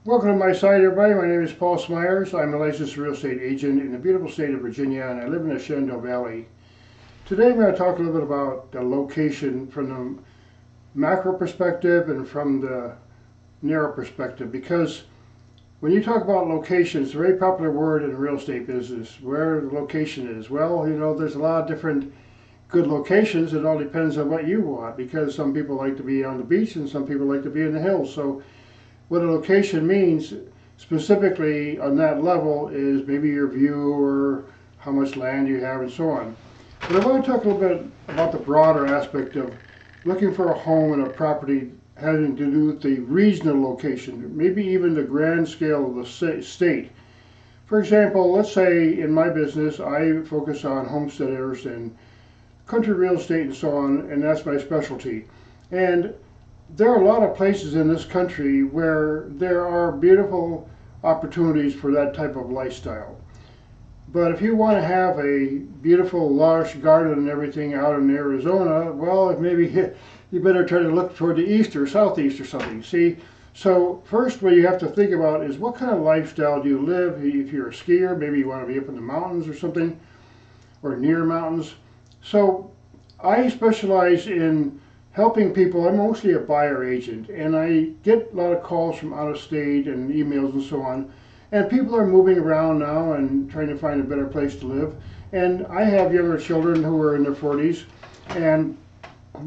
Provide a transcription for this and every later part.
Welcome to my site, everybody. My name is Paul Smyers. I'm a licensed real estate agent in the beautiful state of Virginia, and I live in the Shenandoah Valley. Today I'm going to talk a little bit about the location from the macro perspective and from the narrow perspective, because when you talk about location, it's a very popular word in the real estate business, where the location is. Well, there's a lot of different good locations. It all depends on what you want, because some people like to be on the beach and some people like to be in the hills. So what a location means specifically on that level is maybe your view or how much land you have and so on. But I want to talk a little bit about the broader aspect of looking for a home and a property having to do with the regional location, maybe even the grand scale of the state. For example, let's say in my business I focus on homesteaders and country real estate and so on, and that's my specialty. And there are a lot of places in this country where there are beautiful opportunities for that type of lifestyle. But if you want to have a beautiful lush garden and everything out in Arizona, well, maybe you better try to look toward the east or southeast or something. See, so first what you have to think about is what kind of lifestyle do you live. If you're a skier, maybe you want to be up in the mountains or something, or near mountains. So I specialize in helping people. I'm mostly a buyer agent, and I get a lot of calls from out of state and emails and so on. And people are moving around now and trying to find a better place to live. And I have younger children who are in their 40s, and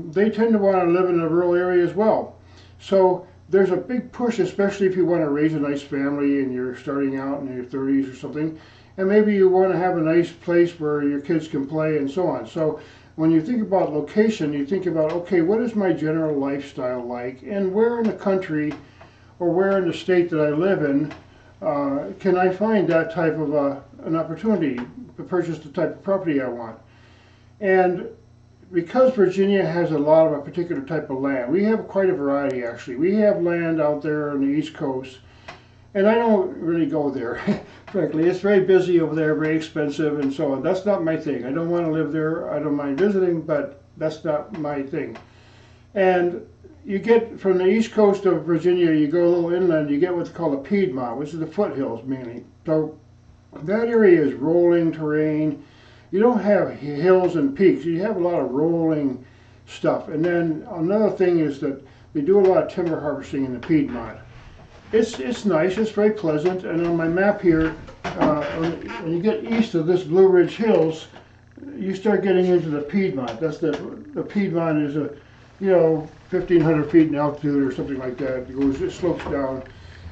they tend to want to live in a rural area as well. So there's a big push, especially if you want to raise a nice family and you're starting out in your 30s or something, and maybe you want to have a nice place where your kids can play and so on. So when you think about location, you think about, okay, what is my general lifestyle like, and where in the country or where in the state that I live in can I find that type of an opportunity to purchase the type of property I want. And because Virginia has a lot of a particular type of land, we have quite a variety actually. We have land out there on the East Coast, and I don't really go there. Frankly, it's very busy over there, very expensive and so on. That's not my thing. I don't want to live there. I don't mind visiting, but that's not my thing. And you get from the east coast of Virginia, you go a little inland, you get what's called a Piedmont, which is the foothills mainly. So that area is rolling terrain. You don't have hills and peaks. You have a lot of rolling stuff. And then another thing is that they do a lot of timber harvesting in the Piedmont. It's nice, it's very pleasant, and on my map here, when you get east of this Blue Ridge Hills, you start getting into the Piedmont. That's the Piedmont is 1,500 feet in altitude or something like that. It slopes down,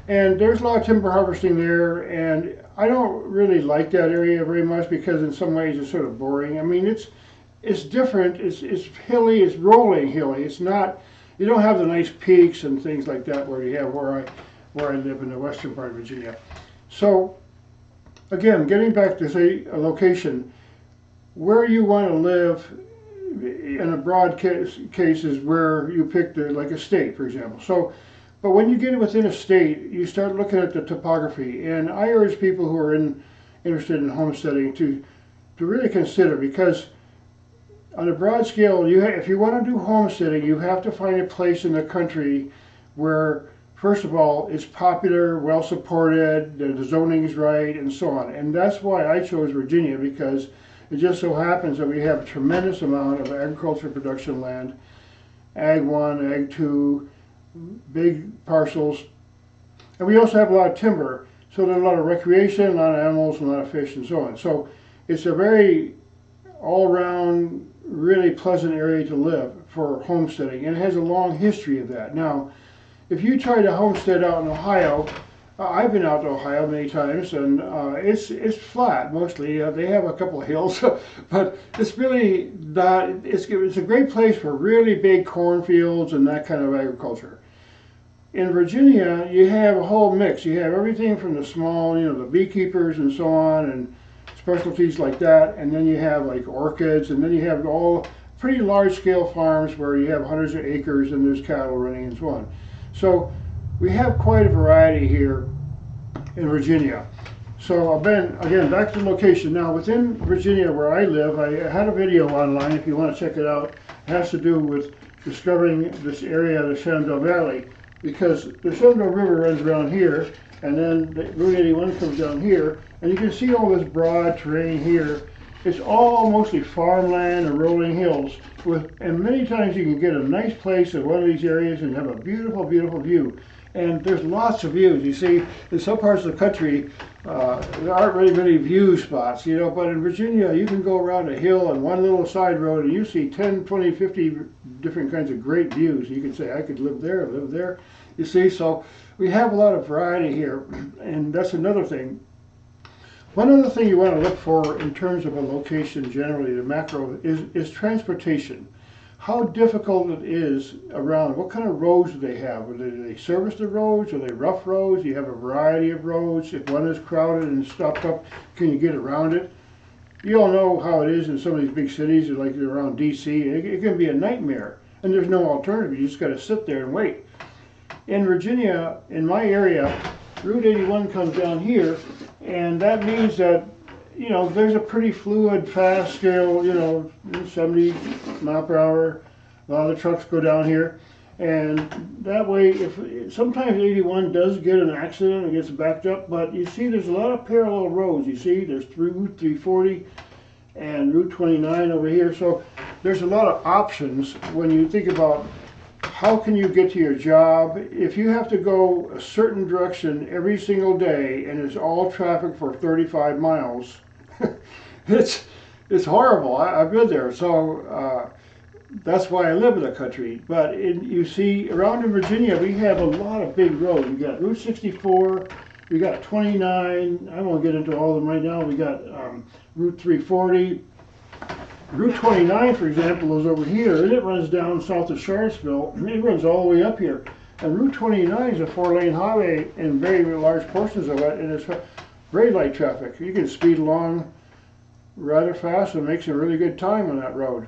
and there's a lot of timber harvesting there, and I don't really like that area very much because in some ways it's sort of boring. I mean, it's different. It's hilly. It's rolling hilly. It's not. You don't have the nice peaks and things like that where you have where I live in the western part of Virginia. So again, getting back to say a location, where you want to live in a broad case is where you pick like a state, for example. So, but when you get within a state, you start looking at the topography, and I urge people who are interested in homesteading to really consider, because on a broad scale, if you want to do homesteading, you have to find a place in the country where, first of all, it's popular, well supported, the zoning is right, and so on. And that's why I chose Virginia, because it just so happens that we have a tremendous amount of agriculture production land, Ag 1, Ag 2, big parcels. And we also have a lot of timber, so there's a lot of recreation, a lot of animals, and a lot of fish, and so on. So it's a very all-round, really pleasant area to live for homesteading, and it has a long history of that. Now, if you try to homestead out in Ohio, I've been out to Ohio many times, and it's flat mostly. They have a couple of hills, but it's really not. It's a great place for really big cornfields and that kind of agriculture. In Virginia, you have a whole mix. You have everything from the small, the beekeepers and so on, and specialties like that, and then you have like orchids, and then you have all pretty large-scale farms where you have hundreds of acres and there's cattle running and so on. So we have quite a variety here in Virginia. So again, back to the location. Now within Virginia where I live, I had a video online if you want to check it out. It has to do with discovering this area of the Shenandoah Valley. because the Shenandoah River runs around here, and then the Route 81 comes down here, and you can see all this broad terrain here. It's all mostly farmland and rolling hills, and many times you can get a nice place in one of these areas and have a beautiful, beautiful view. And there's lots of views. You see, in some parts of the country, there aren't really many view spots, you know, but in Virginia, you can go around a hill on one little side road and you see 10, 20, 50 different kinds of great views. You can say, I could live there, live there. You see, so we have a lot of variety here, and that's another thing. One other thing you want to look for in terms of a location generally, the macro, is transportation. How difficult it is around, what kind of roads do they have? Do they service the roads? Are they rough roads? Do you have a variety of roads? If one is crowded and stopped up, can you get around it? You all know how it is in some of these big cities, like around DC. It can be a nightmare, and there's no alternative. You just got to sit there and wait. In Virginia, in my area, Route 81 comes down here, and that means that, you know, there's a pretty fluid, fast scale, you know, 70 mile per hour. A lot of the trucks go down here, and that way, if sometimes 81 does get an accident and gets backed up, but you see, there's a lot of parallel roads. You see, there's Route 340 and Route 29 over here, so there's a lot of options when you think about how can you get to your job. If you have to go a certain direction every single day and it's all traffic for 35 miles, it's horrible. I've been there, so that's why I live in the country. But you see, around in Virginia, we have a lot of big roads. We got Route 64, we got 29. I won't get into all of them right now. We got Route 340. Route 29, for example, is over here, and it runs down south of Charlottesville, and it runs all the way up here. And Route 29 is a 4-lane highway in very large portions of it, and it's very light traffic. You can speed along rather fast and make some really good time on that road.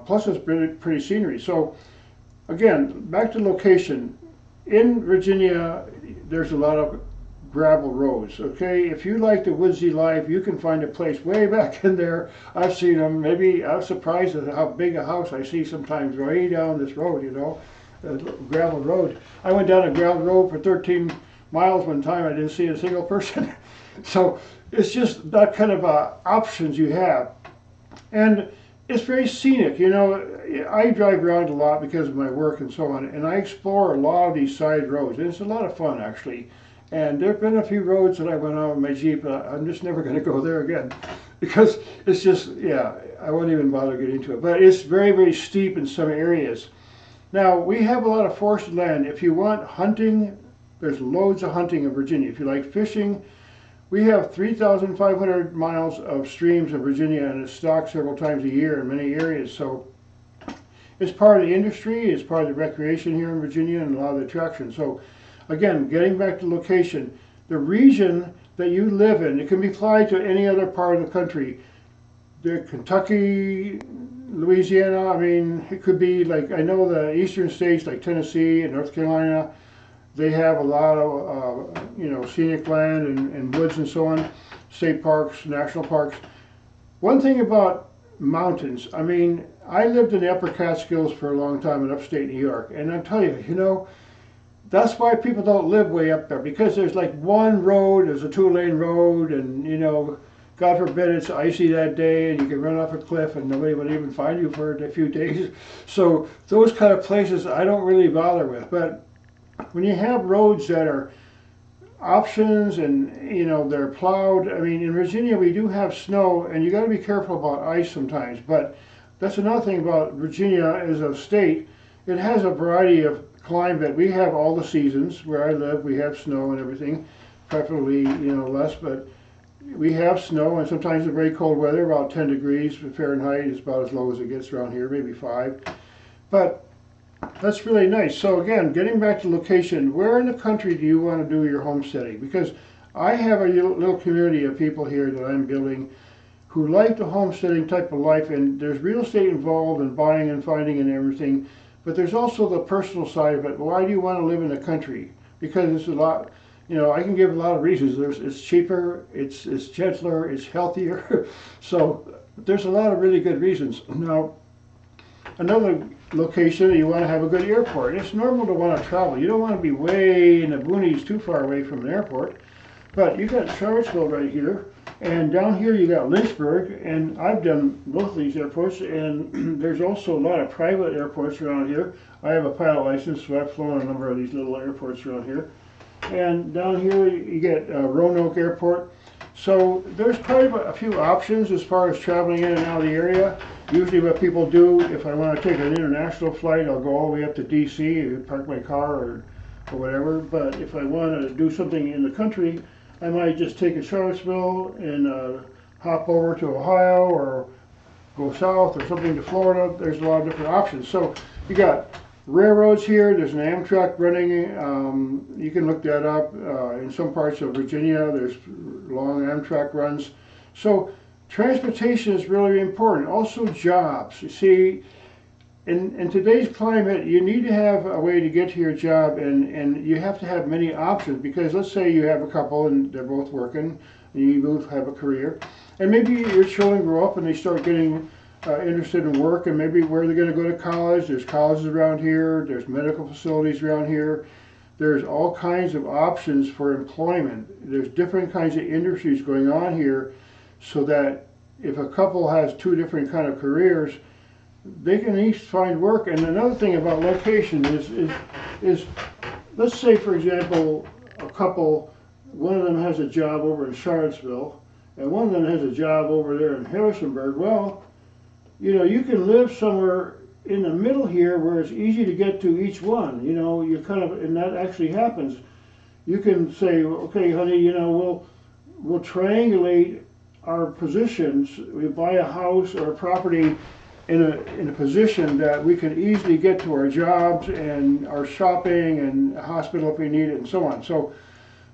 Plus, it's pretty scenery. So, again, back to location. In Virginia, there's a lot of gravel roads, okay? If you like the woodsy life, you can find a place way back in there. I've seen them. Maybe I'm surprised at how big a house I see sometimes way down this road, you know, a gravel road. I went down a gravel road for 13 miles one time. I didn't see a single person. So it's just that kind of options you have. And it's very scenic, you know. I drive around a lot because of my work and so on, and I explore a lot of these side roads, and it's a lot of fun, actually. And there have been a few roads that I went on with my Jeep. I'm just never going to go there again because it's just, yeah, I won't even bother getting into it. But it's very, very steep in some areas. Now, we have a lot of forested land. If you want hunting, there's loads of hunting in Virginia. If you like fishing, we have 3,500 miles of streams in Virginia, and it's stocked several times a year in many areas. So it's part of the industry, it's part of the recreation here in Virginia, and a lot of the attractions. So again, getting back to location, the region that you live in, it can be applied to any other part of the country. Kentucky, Louisiana, I mean, it could be like, I know the eastern states like Tennessee and North Carolina, they have a lot of, you know, scenic land and woods and so on, state parks, national parks. One thing about mountains, I mean, I lived in the Upper Catskills for a long time in upstate New York, and I tell you, you know, that's why people don't live way up there, because there's like one road, there's a 2-lane road, and you know, God forbid it's icy that day and you can run off a cliff and nobody would even find you for a few days. So those kind of places I don't really bother with. But when you have roads that are options and you know they're plowed, I mean in Virginia we do have snow and you got to be careful about ice sometimes, but that's another thing about Virginia as a state. It has a variety of climate. We have all the seasons. Where I live, we have snow and everything, preferably, you know, less, but we have snow and sometimes it's very cold weather, about 10 degrees Fahrenheit is about as low as it gets around here, maybe 5. But that's really nice. So again, getting back to location, where in the country do you want to do your homesteading? Because I have a little community of people here that I'm building who like the homesteading type of life, and there's real estate involved in buying and finding and everything. But there's also the personal side of it. Why do you want to live in the country? Because it's a lot, you know, I can give a lot of reasons. It's cheaper, it's gentler, it's healthier. So there's a lot of really good reasons. Now, another location, you want to have a good airport. It's normal to want to travel. You don't want to be way in the boonies too far away from an airport. But you got Charlottesville right here, and down here you got Lynchburg, and I've done both of these airports, and there's also a lot of private airports around here. I have a pilot license, so I've flown a number of these little airports around here. And down here you get Roanoke Airport. So there's probably a few options as far as traveling in and out of the area. Usually what people do, if I want to take an international flight, I'll go all the way up to DC, park my car or whatever. But if I want to do something in the country, I might just take a Charlottesville and hop over to Ohio or go south or something to Florida. There's a lot of different options. So you got railroads here. There's an Amtrak running. You can look that up. In some parts of Virginia, there's long Amtrak runs. So transportation is really important. Also jobs. You see, in today's climate, you need to have a way to get to your job, and you have to have many options, because let's say you have a couple and they're both working, and you both have a career, and maybe your children grow up and they start getting interested in work, and maybe where they're going to go to college. There's colleges around here, there's medical facilities around here, there's all kinds of options for employment. There's different kinds of industries going on here, so that if a couple has two different kind of careers, they can each find work. And another thing about location is let's say, for example, a couple, one of them has a job over in Charlottesville, and one of them has a job over there in Harrisonburg. Well, you know, you can live somewhere in the middle here where it's easy to get to each one. You know, you kind of, and that actually happens. You can say, okay, honey, you know, we'll triangulate our positions. We buy a house or a property in a position that we can easily get to our jobs and our shopping and hospital if we need it and so on. So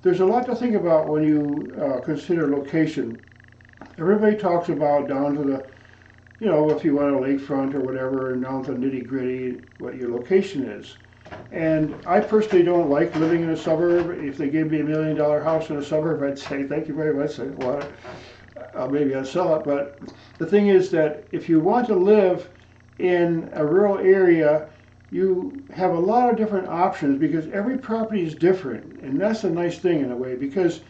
there's a lot to think about when you consider location. Everybody talks about down to the, you know, if you want a lakefront or whatever, and down to the nitty gritty, what your location is. And I personally don't like living in a suburb. If they gave me $1 million house in a suburb, I'd say, thank you very much, I want it. Maybe I'd sell it. But the thing is that if you want to live in a rural area, you have a lot of different options, because every property is different. And that's a nice thing in a way, because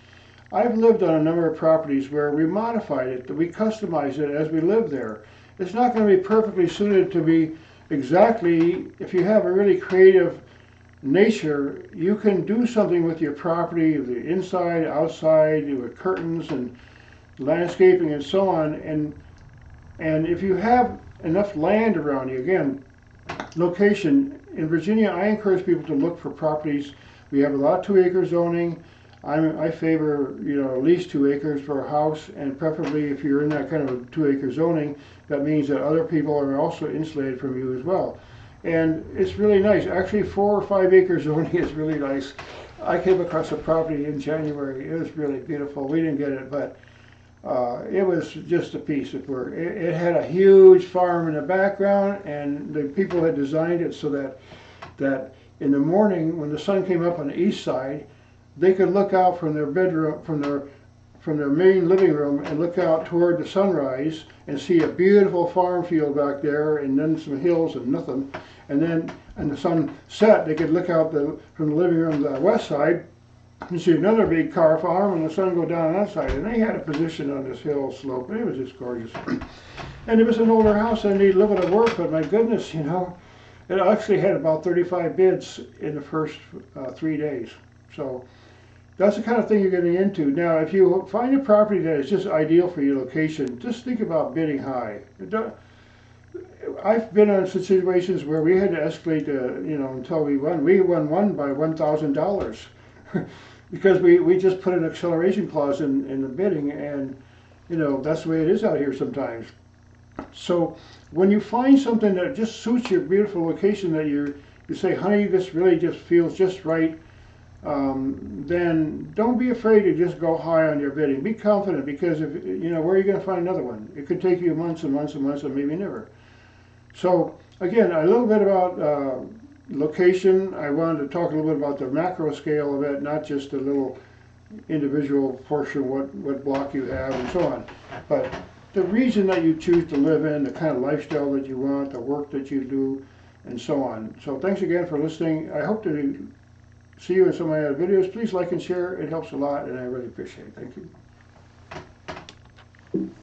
I've lived on a number of properties where we modified it, that we customized it as we live there. It's not going to be perfectly suited to be exactly, if you have a really creative nature, you can do something with your property, the inside, outside, with curtains and landscaping and so on. And if you have enough land around you, again, location. In Virginia, I encourage people to look for properties. We have a lot of 2-acre zoning. I favor, you know, at least 2 acres for a house, and preferably if you're in that kind of a 2-acre zoning, that means that other people are also insulated from you as well. And it's really nice. Actually, 4 or 5 acre zoning is really nice. I came across a property in January. It was really beautiful. We didn't get it, but it was just a piece of work. It had a huge farm in the background, and the people had designed it so that in the morning when the sun came up on the east side, they could look out from their bedroom, from their main living room, and look out toward the sunrise and see a beautiful farm field back there, and then some hills and nothing. And then, and the sun set, they could look out from the living room to the west side and see another big car farm, and the sun go down on that side. And they had a position on this hill slope, and it was just gorgeous. And it was an older house, and they lived at work, but my goodness, you know, it actually had about 35 bids in the first 3 days. So that's the kind of thing you're getting into. Now, if you find a property that is just ideal for your location, just think about bidding high. I've been in situations where we had to escalate, you know, until we won. We won one by $1,000 because we just put an acceleration clause in the bidding, and you know that's the way it is out here sometimes. So when you find something that just suits your beautiful location, that you say, honey, this really just feels just right, then don't be afraid to just go high on your bidding. Be confident, because if you know, where are you going to find another one? It could take you months and months and months, and maybe never. So again, a little bit about location. I wanted to talk a little bit about the macro scale of it, not just a little individual portion, what block you have and so on, but the region that you choose to live in, the kind of lifestyle that you want, the work that you do, and so on. So thanks again for listening. I hope to see you in some of my other videos. Please like and share. It helps a lot, and I really appreciate it. Thank you.